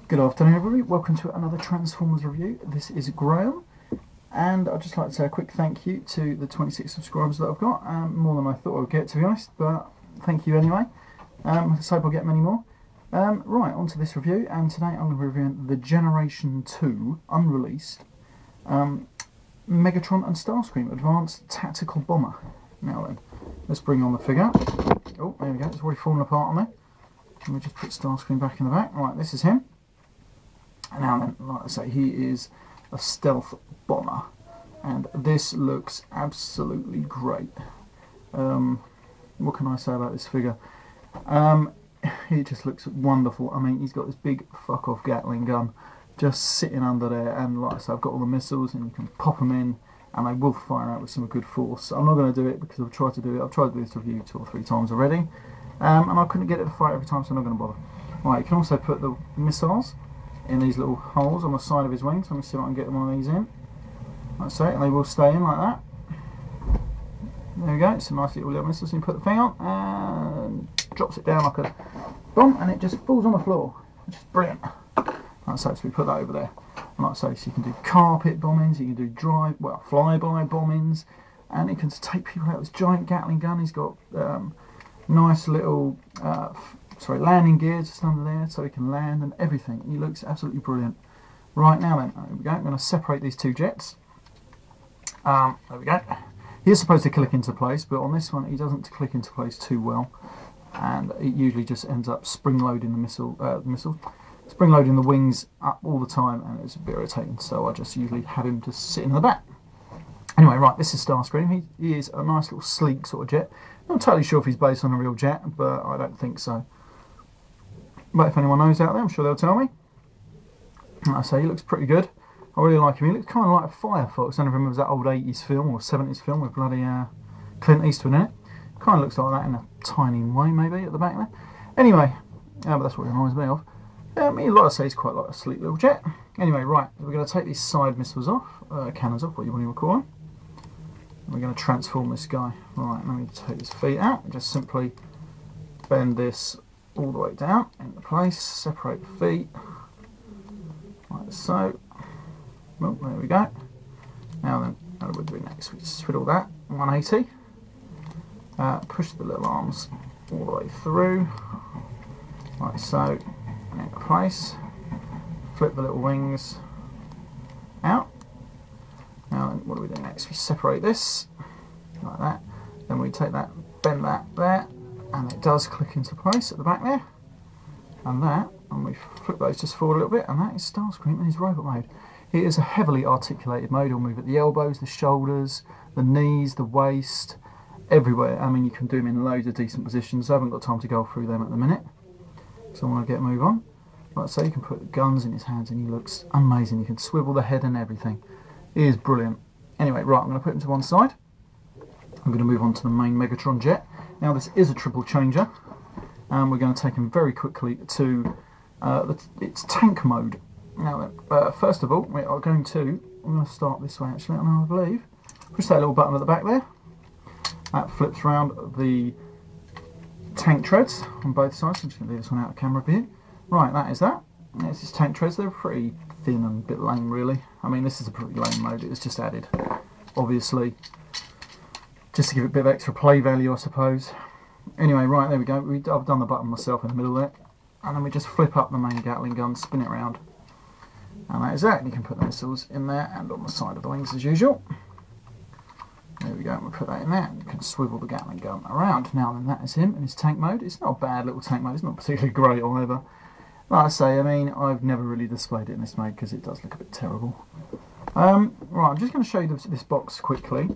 Good afternoon everybody, welcome to another Transformers review. This is Graham, and I'd just like to say a quick thank you to the 26 subscribers that I've got. More than I thought I would get, to be honest, but thank you anyway. Let's hope I'll get many more. Right, on to this review, and today I'm going to be reviewing the Generation 2 unreleased MEGATRON and STARSCREAM Advanced Tactical Bomber. Now then, let's bring on the figure. Oh, there we go, it's already fallen apart on me. Let me just put STARSCREAM back in the back. Right, this is him. Now then, like I say, he is a stealth bomber, and this looks absolutely great. What can I say about this figure? He just looks wonderful. I mean, he's got this big fuck-off Gatling gun just sitting under there, and like I say, I've got all the missiles, and you can pop them in, and they will fire out with some good force. I'm not going to do it because I've tried to do this review 2 or 3 times already, and I couldn't get it to fire every time, so I'm not going to bother. Right, you can also put the missiles in these little holes on the side of his wings. Let me see if I can get one of these in. Like so, and they will stay in like that. There we go, it's a nice little missile. So you put the thing on and drops it down like a bomb, and it just falls on the floor, which is brilliant. Like so, we put that over there. And like I say, so you can do carpet bombings, you can do flyby bombings, and it can take people out with this giant Gatling gun. He's got nice little landing gears just under there, so he can land and everything. He looks absolutely brilliant. Right, now then, there we go. I'm going to separate these 2 jets. There we go. He is supposed to click into place, but on this one he doesn't click into place too well, and it usually just ends up spring loading the spring loading the wings up all the time, and it's a bit irritating. So I just usually have him just sit in the back. Anyway, right, this is Starscream. He is a nice little sleek sort of jet. I'm not totally sure if he's based on a real jet, but I don't think so. But if anyone knows out there, I'm sure they'll tell me. Like I say, he looks pretty good. I really like him. He looks kind of like a Firefox. I don't remember that old 80s film or 70s film with bloody Clint Eastwood in it. Kind of looks like that in a tiny way, maybe, at the back there. Anyway, but that's what it reminds me of. Like I say, he's quite like a sleek little jet. Anyway, right, we're going to take these side missiles off, cannons off, what you want to call them. We're going to transform this guy. Right, let me take his feet out and just simply bend this all the way down into place, separate the feet, like so. Well, there we go. Now then, what do we do next? We just put all that 180, push the little arms all the way through, like so, and into place, flip the little wings out. Now then, what do we do next? We separate this, like that, then we take that, bend that there, and it does click into place at the back there, and we flip those just forward a little bit, and that is Starscream in his robot mode. It is a heavily articulated mode. He'll move at the elbows, the shoulders, the knees, the waist, everywhere. I mean, you can do him in loads of decent positions. I haven't got time to go through them at the minute, so I want to move on. Like I say, you can put guns in his hands, and he looks amazing. You can swivel the head and everything. He is brilliant. Anyway, right, I'm going to put him to one side. I'm going to move on to the main Megatron jet. Now this is a triple changer, and we're going to take him very quickly to its tank mode. Now then, first of all, we are going to, I'm going to start this way actually, and I believe, push that little button at the back there. That flips around the tank treads on both sides. I'm just going to leave this one out of camera view. Right, that is that. There's his tank treads. They're pretty thin and a bit lame really. I mean, this is a pretty lame mode. It was just added, obviously, just to give it a bit of extra play value, I suppose. Anyway, right, there we go. I've done the button myself in the middle there. And then we just flip up the main Gatling gun, spin it around. And that is that. And you can put the missiles in there and on the side of the wings as usual. There we go. We'll put that in there. And you can swivel the Gatling gun around. Now then, that is him in his tank mode. It's not a bad little tank mode. It's not particularly great either. Like I say, I mean, I've never really displayed it in this mode because it does look a bit terrible. Right, I'm just going to show you this box quickly.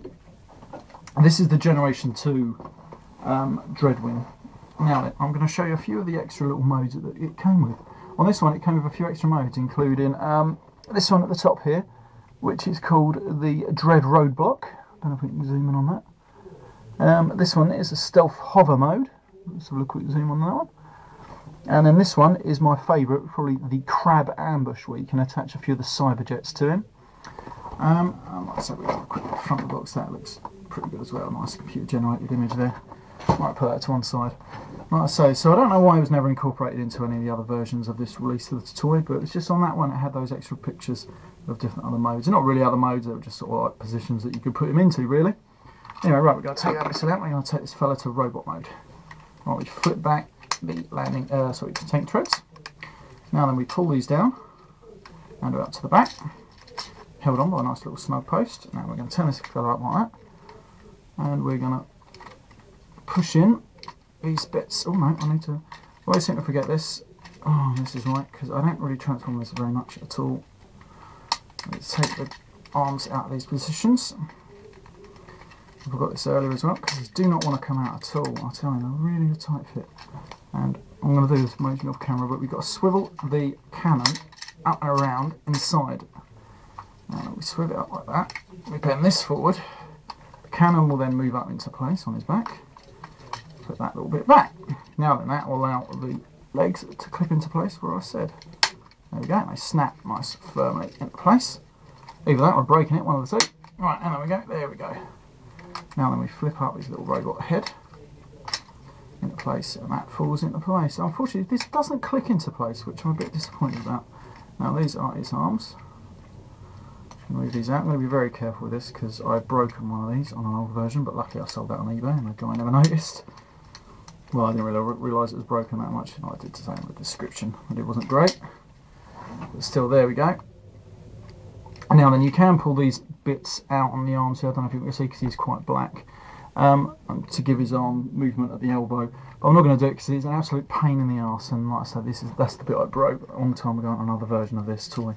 This is the Generation 2 Dreadwing. Now I'm going to show you a few of the extra little modes that it came with. On this one it came with a few extra modes, including this one at the top here, which is called the Dread Roadblock. I don't know if we can zoom in on that. This one is a Stealth Hover mode. Let's have a quick zoom on that one. And then this one is my favourite, probably the Crab Ambush, where you can attach a few of the cyber jets to him. Like I said, we have a quick front of the box. That looks pretty good as well. Nice computer generated image there. Might put that to one side. Like I say, so I don't know why it was never incorporated into any of the other versions of this release of the toy, but it's just on that one it had those extra pictures of different other modes. They're not really other modes, they were just sort of like positions that you could put him into, really. Anyway, right, we're going to take that out. We're going to take this fella to robot mode. Right, we flip back the landing, the tank treads. Now then we pull these down and go up to the back, held on by a nice little snug post. Now we're going to turn this fella up like that, and we're going to push in these bits. Oh no, I need to. I always seem to forget this. Oh, this is right, because I don't really transform this very much at all. Let's take the arms out of these positions. I forgot this earlier as well, because these do not want to come out at all. I'll tell you, they're really a tight fit. And I'm going to do this mostly off camera, but we've got to swivel the cannon up and around inside. We swivel it up like that. We bend this forward. The cannon will then move up into place on his back. Put that little bit back. Now then, that will allow the legs to clip into place where I said. There we go, and they snap nice firmly into place. Either that or breaking it, one of the two. Right, and there we go, there we go. Now then we flip up his little robot head into place, and that falls into place. Unfortunately, this doesn't click into place, which I'm a bit disappointed about. Now these are his arms. Move these out. I'm going to be very careful with this because I've broken one of these on an old version, but luckily I sold that on eBay and the guy never noticed. Well, I didn't really realise it was broken that much. I did say in the description that it wasn't great, but still, there we go. Now then, you can pull these bits out on the arms here. I don't know if you can see because he's quite black, to give his arm movement at the elbow. But I'm not going to do it because it's an absolute pain in the arse. And like I said, that's the bit I broke a long time ago on another version of this toy.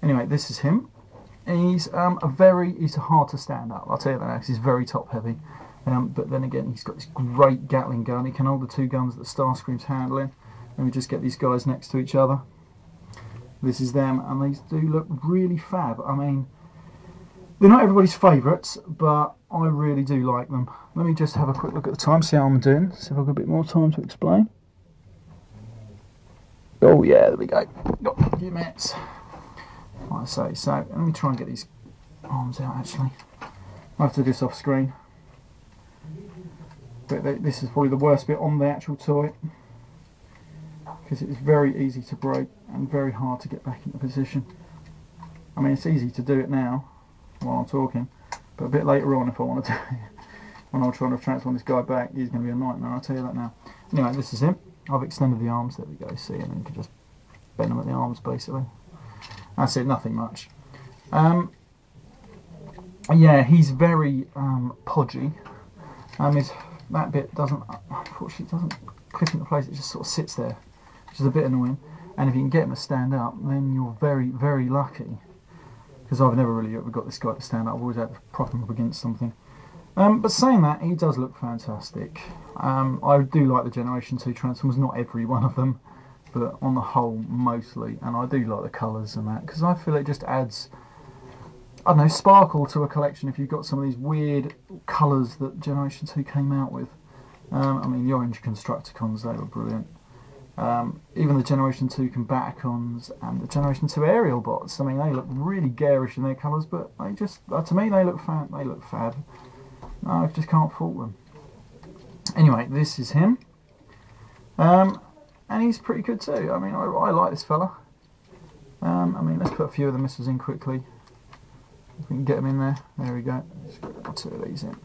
Anyway, this is him. He's he's hard to stand up. I'll tell you that because he's very top heavy. But then again, he's got this great Gatling gun. He can hold the two guns that Starscream's handling. And we just get these guys next to each other. This is them, and these do look really fab. I mean, they're not everybody's favourites, but I really do like them. Let me just have a quick look at the time, see how I'm doing, see if I've got a bit more time to explain. Oh yeah, there we go. Got a few minutes. Like I say, so let me try and get these arms out actually. I have to do this off screen. But this is probably the worst bit on the actual toy, because it's very easy to break and very hard to get back into position. I mean, it's easy to do it now while I'm talking, but a bit later on if I want to do it, when I'm trying to transform this guy back, he's going to be a nightmare, I'll tell you that now. Anyway, this is him. I've extended the arms, there we go, see, and then you can just bend them at the arms basically. That's it, nothing much. Yeah, he's very podgy. That bit doesn't, unfortunately, doesn't clip into place, it just sort of sits there, which is a bit annoying. And if you can get him to stand up, then you're very, very lucky. Because I've never really ever got this guy to stand up, I've always had to prop him up against something. But saying that, he does look fantastic. I do like the Generation 2 Transformers, not every one of them, but on the whole, mostly. And I do like the colours and that, because I feel it just adds, I don't know, sparkle to a collection if you've got some of these weird colours that Generation 2 came out with. I mean, the orange Constructicons, they were brilliant. Even the Generation 2 Combaticons and the Generation 2 Aerial Bots, I mean, they look really garish in their colours, but they just, to me, they look fab. I just can't fault them. Anyway, this is him. And he's pretty good too. I mean, I like this fella. I mean, let's put a few of the missiles in quickly. If we can get them in there. There we go. Let's get 2 of these in.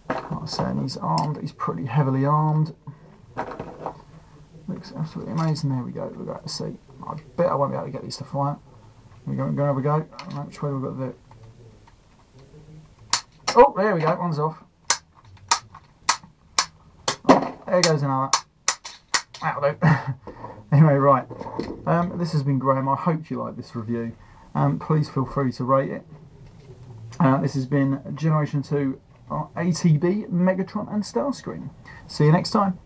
Like I was saying, he's armed. He's pretty heavily armed. Looks absolutely amazing. There we go. We've got to see. I bet I won't be able to get these to fire. We're going to have a go. I don't know which way we've got to do it. Oh, there we go. One's off. Oh, there goes another. That'll do. Anyway, right. This has been Graham. I hope you like this review. Please feel free to rate it. This has been Generation 2 ATB, Megatron and Starscream. See you next time.